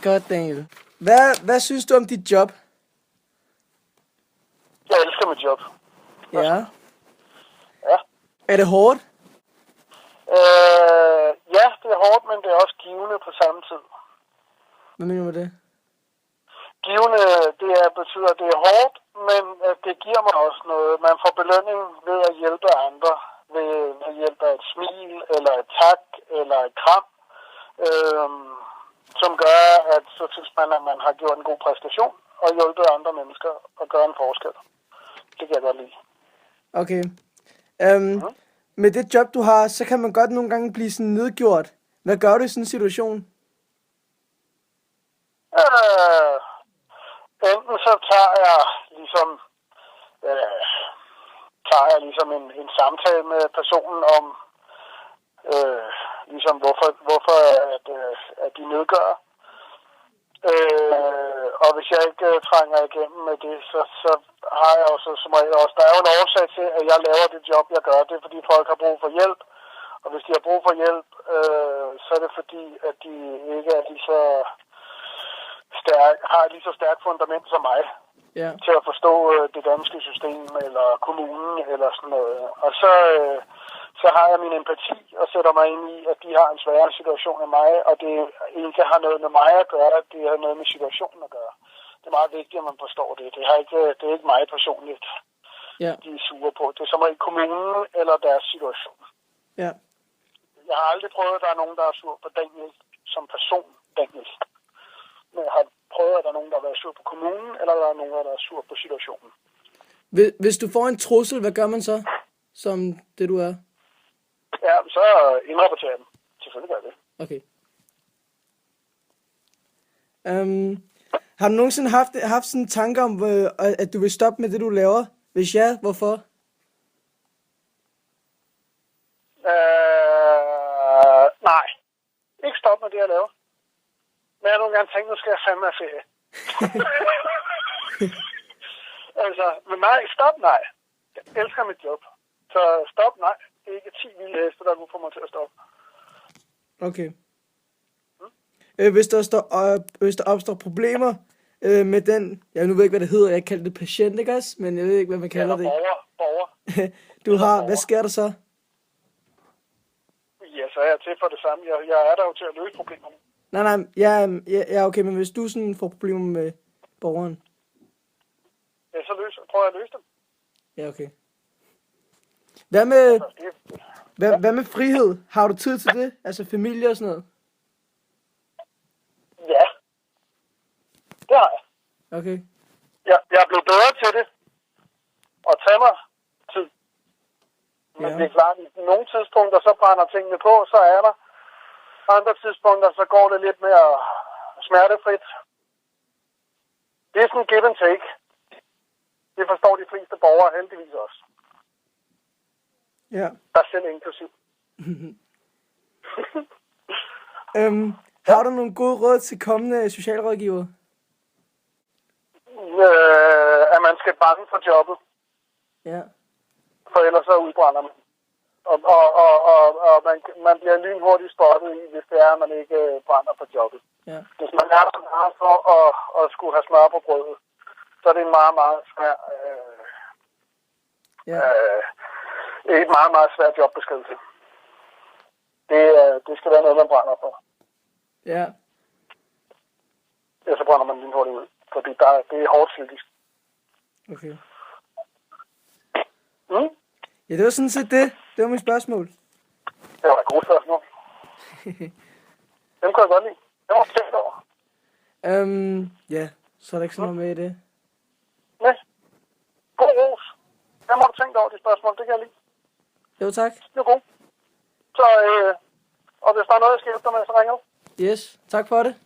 Godt, Daniel. Hvad synes du om dit job? Jeg elsker mit job. Ja. Ja. Er det hårdt? Ja, det er hårdt, men det er også givende på samme tid. Hvad mener du med det? Givende, betyder, at det er hårdt, men det giver mig også noget. Man får belønning ved at hjælpe andre. Ved hjælp af et smil, eller et tak, eller et kram. Som gør, at så synes man, at man har gjort en god præstation og hjulpet andre mennesker og gør en forskel. Det kan jeg godt lide. Okay. Med det job, du har, så kan man godt nogle gange blive sådan nedgjort. Hvad gør du i sådan en situation? Enten så tager jeg ligesom en samtale med personen om ligesom hvorfor at de nedgør. Og hvis jeg ikke trænger igennem med det, så har jeg jo så som regel også, der er jo en årsag til, at jeg laver det job, jeg gør. Det er fordi folk har brug for hjælp. Og hvis de har brug for hjælp, så er det fordi, at de ikke er lige så har et lige så stærkt fundament som mig. Ja. Til at forstå det danske system, eller kommunen, eller sådan noget. Og så har jeg min empati og sætter mig ind i, at de har en sværere situation end mig, og det ikke har noget med mig at gøre, det har noget med situationen at gøre. Det er meget vigtigt, at man forstår det. Det er ikke mig personligt, de er sure på. Det er som regel kommunen eller deres situation. Ja. Jeg har aldrig prøvet, at der er nogen, der er sur på Daniel som person, Daniel. Men jeg har prøvet, at der er nogen, der har været sur på kommunen, eller der er nogen, der er sur på situationen. Hvis du får en trussel, hvad gør man så, som det du er? Ja, så indrapporterer jeg dem. Selvfølgelig gør jeg det. Okay. Har du nogensinde haft sådan en tanke om, at du vil stoppe med det, du laver? Hvis ja, hvorfor? Nej. Ikke stoppe med det, jeg laver. Men jeg har nogle gange tænkt, nu skal jeg fandme have ferie. Altså, men nej, stop nej. Jeg elsker mit job. Så stop nej. Det er ikke 10 vilde heste, der nu får mig til at stoppe. Okay. Hvis der opstår problemer med den, jeg nu ved ikke, hvad det hedder, jeg kalder det patient, ikke også? Men jeg ved ikke, hvad man kalder det. Borger. Hvad sker der så? Ja, så er jeg til for det samme. Jeg er der jo til at løse problemerne. Nej, ja, okay, men hvis du sådan får problemer med borgeren? Ja, så prøver jeg at løse dem. Ja, okay. Hvad med frihed? Har du tid til det? Altså familie og sådan noget? Ja. Det har jeg. Okay. Jeg er blevet bedre til det. Og tage mig tid. Men det er klart, i nogle tidspunkter, så brænder tingene på, så er der. Andre tidspunkter, så går det lidt mere smertefrit. Det er sådan give and take. Det forstår de fleste borgere heldigvis også. Ja. Der er selv inklusiv. Har du nogle gode råd til kommende socialrådgiver? At man skal bange for jobbet. Ja. For ellers så udbrænder man. Og man bliver lynhurtigt spottet i, hvis det er, at man ikke brænder for jobbet. Ja. Hvis man er så meget for at skulle have smør på brødet, så er det en meget, meget svær et meget, meget svært jobbeskrivelse. Det skal være noget, man brænder for. Ja. Ja, så brænder man lynhurtigt ud. Fordi det er hårdt psykisk. Okay. Mm? Ja, det var sådan set det. Det var mit spørgsmål. Det var et godt spørgsmål. Dem kunne jeg godt lide. Det var tænkt over. Ja, så er der ikke sådan noget med i det. Nej. God ros. Jeg må have tænkt over de spørgsmål, det kan jeg lide. Jo, tak. Det er godt. Så, og hvis der er noget, jeg skal hjælpe dig med, så ringer du. Yes, tak for det.